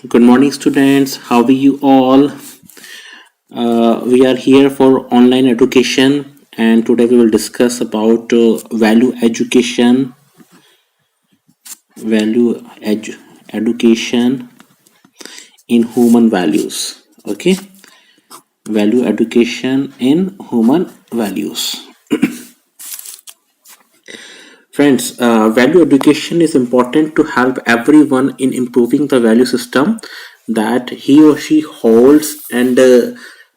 Good morning, students. How are you all? We are here for online education, and today we will discuss about value education, value education in human values. Okay, value education in human values. Friends, value education is important to help everyone in improving the value system that he or she holds and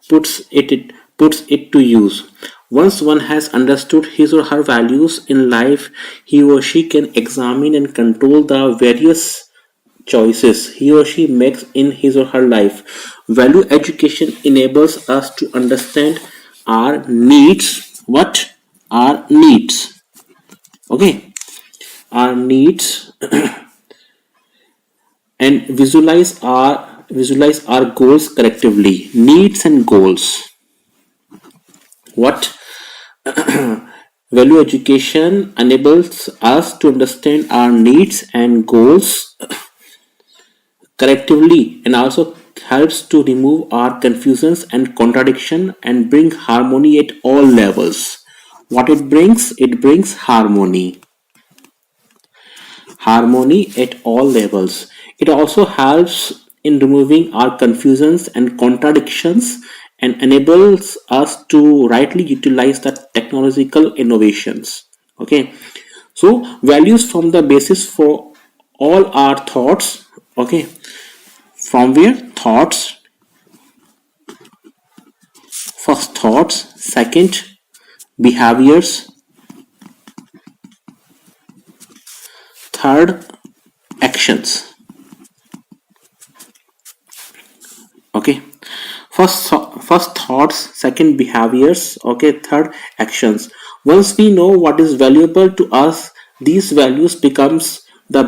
puts it to use. Once one has understood his or her values in life, he or she can examine and control the various choices he or she makes in his or her life. Value education enables us to understand our needs. What are needs? Okay, our needs and visualize our goals collectively. Needs and goals. What value education enables us to understand our needs and goals collectively, and also helps to remove our confusions and contradiction and bring harmony at all levels. What it brings? It brings harmony at all levels. It also helps in removing our confusions and contradictions and enables us to rightly utilize the technological innovations. Okay, so values form the basis for all our thoughts. Okay, from where thoughts, first thoughts, second behaviors, third actions. Okay, first thoughts, second behaviors, okay, third actions. Once we know what is valuable to us, these values becomes the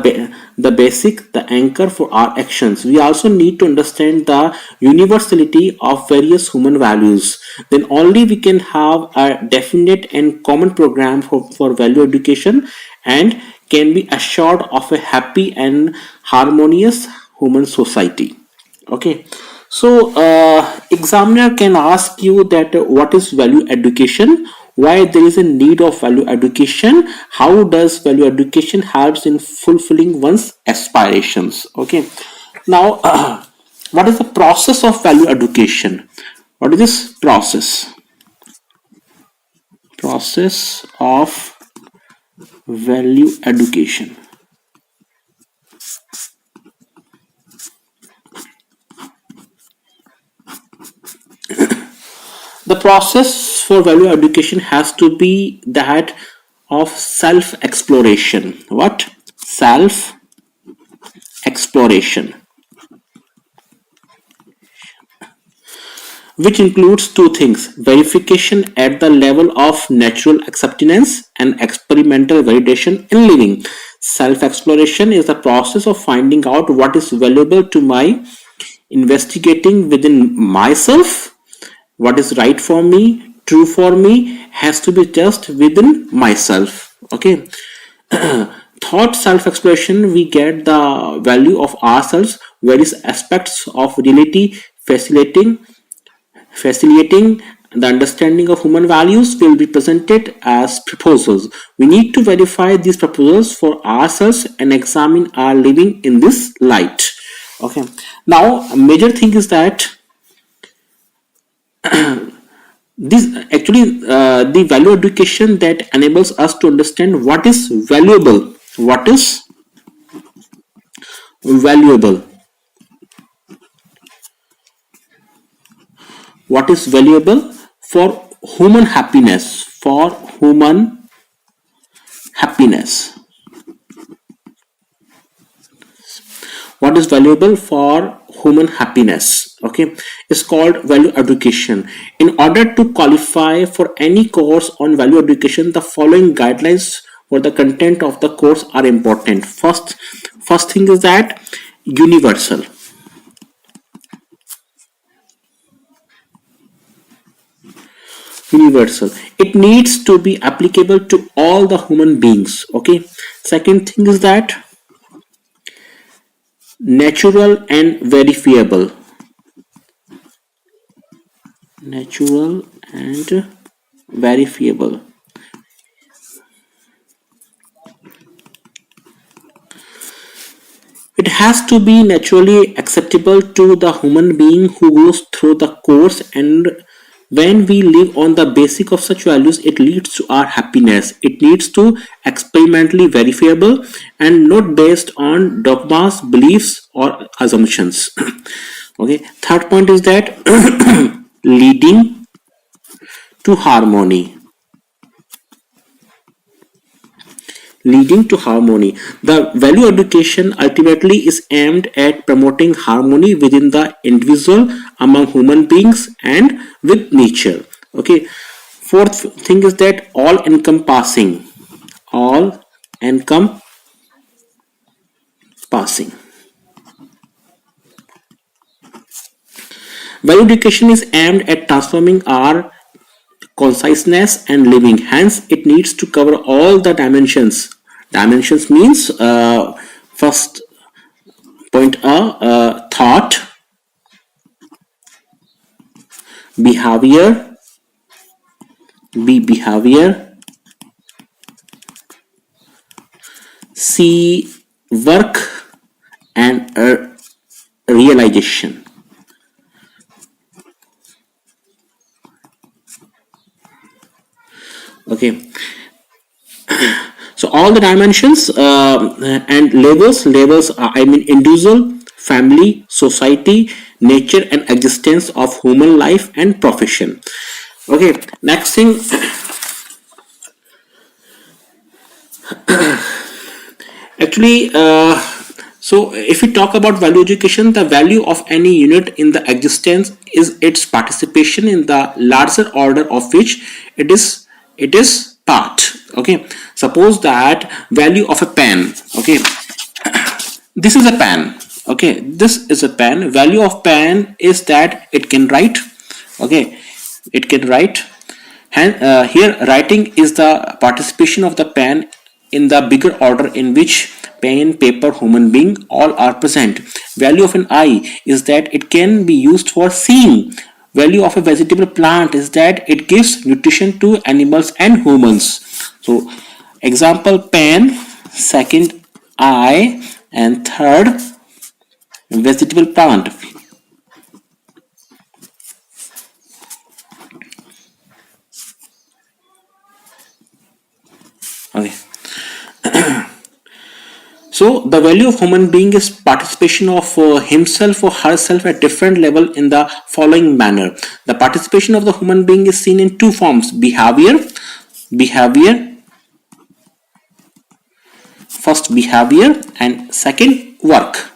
basic, the anchor for our actions. We also need to understand the universality of various human values. Then only we can have a definite and common program for value education and can be assured of a happy and harmonious human society. Okay, so examiner can ask you that what is value education, why there is a need of value education, how does value education helps in fulfilling one's aspirations. Okay, now what is the process of value education? What is this process of value education? The process for value education has to be that of self exploration. What? Self exploration, which includes two things: verification at the level of natural acceptance and experimental validation in living. Self exploration is the process of finding out what is valuable to my investigating within myself. What is right for me, true for me, has to be just within myself. Okay, thought self expression, we get the value of ourselves, various aspects of reality, facilitating the understanding of human values will be presented as proposals. We need to verify these proposals for ourselves and examine our living in this light. Okay, now a major thing is that this actually the value education that enables us to understand what is valuable, valuable what is valuable for human happiness, happiness what is valuable for human happiness. Okay, is called value education. In order to qualify for any course on value education, the following guidelines for the content of the course are important. First thing is that universal. Universal, it needs to be applicable to all the human beings. Okay, second thing is that natural and verifiable. Natural and verifiable. It has to be naturally acceptable to the human being who goes through the course, and when we live on the basic of such values, it leads to our happiness. It needs to experimentally verifiable and not based on dogmas, beliefs, or assumptions. Okay. Third point is that leading to harmony. Leading to harmony. The value education ultimately is aimed at promoting harmony within the individual, among human beings, and with nature. Okay. Fourth thing is that all encompassing. All encompassing. Value education is aimed at transforming our consciousness and living. Hence, it needs to cover all the dimensions. Dimensions means first point thought, behavior, B behavior, C work, and realization. Okay. So all the dimensions and labels I mean individual, family, society, nature, and existence of human life and profession. Okay. Next thing, actually, so if we talk about value education, the value of any unit in the existence is its participation in the larger order of which it is part. Okay. Suppose that value of a pen. Okay. This is a pen. Okay. This is a pen. Value of pen is that it can write. Okay. It can write. And here writing is the participation of the pen in the bigger order in which pen, paper, human being all are present. Value of an eye is that it can be used for seeing. Value of a vegetable plant is that it gives nutrition to animals and humans. So example, pen, second eye, and third vegetable plant. Okay. So the value of human being is participation of himself or herself at different level in the following manner. The participation of the human being is seen in two forms: behavior, first behavior, and second work.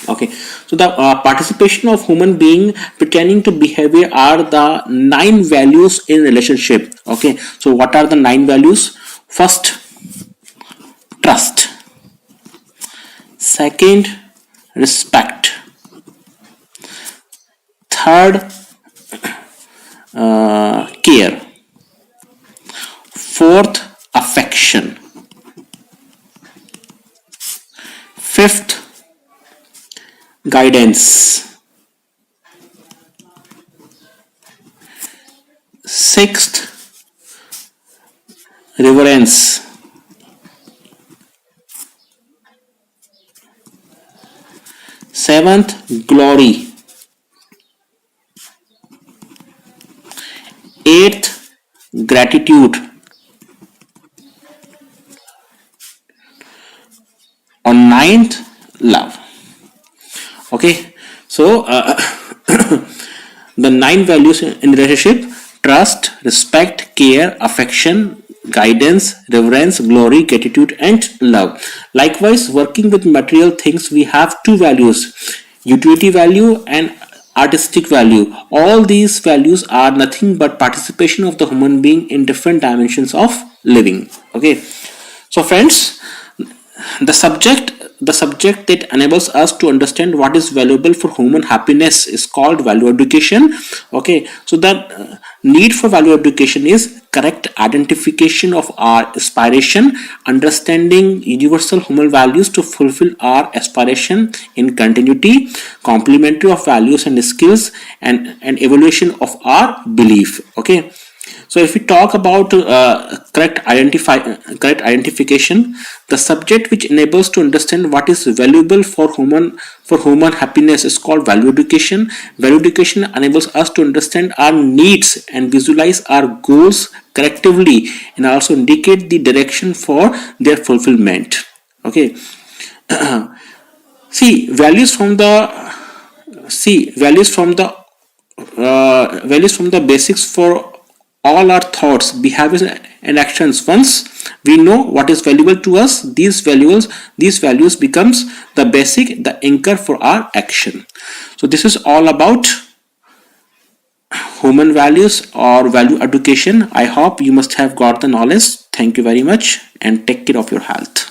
Okay, so the participation of human being pertaining to behavior are the 9 values in relationship. Okay, so what are the 9 values? First, trust. Second, respect. Third, care. Fourth, affection. Fifth, guidance. Sixth, reverence. Seventh, glory. Eighth, gratitude. On ninth, love. Okay, so the 9 values in relationship: trust, respect, care, affection, guidance, reverence, glory, gratitude, and love. Likewise, working with material things, we have 2 values: utility value and artistic value. All these values are nothing but participation of the human being in different dimensions of living. Okay, so friends, the subject the subject that enables us to understand what is valuable for human happiness is called value education. Okay, so the need for value education is correct identification of our aspiration, understanding universal human values to fulfill our aspiration in continuity, complementary of values and skills, and evaluation of our belief. Okay, so if we talk about correct identification, the subject which enables to understand what is valuable for human happiness is called value education. Value education enables us to understand our needs and visualize our goals collectively, and also indicate the direction for their fulfillment. Okay, see values from the basics for all our thoughts, behaviors, and actions. Once we know what is valuable to us, these values becomes the anchor for our action. So this is all about human values or value education. I hope you must have got the knowledge. Thank you very much and take care of your health.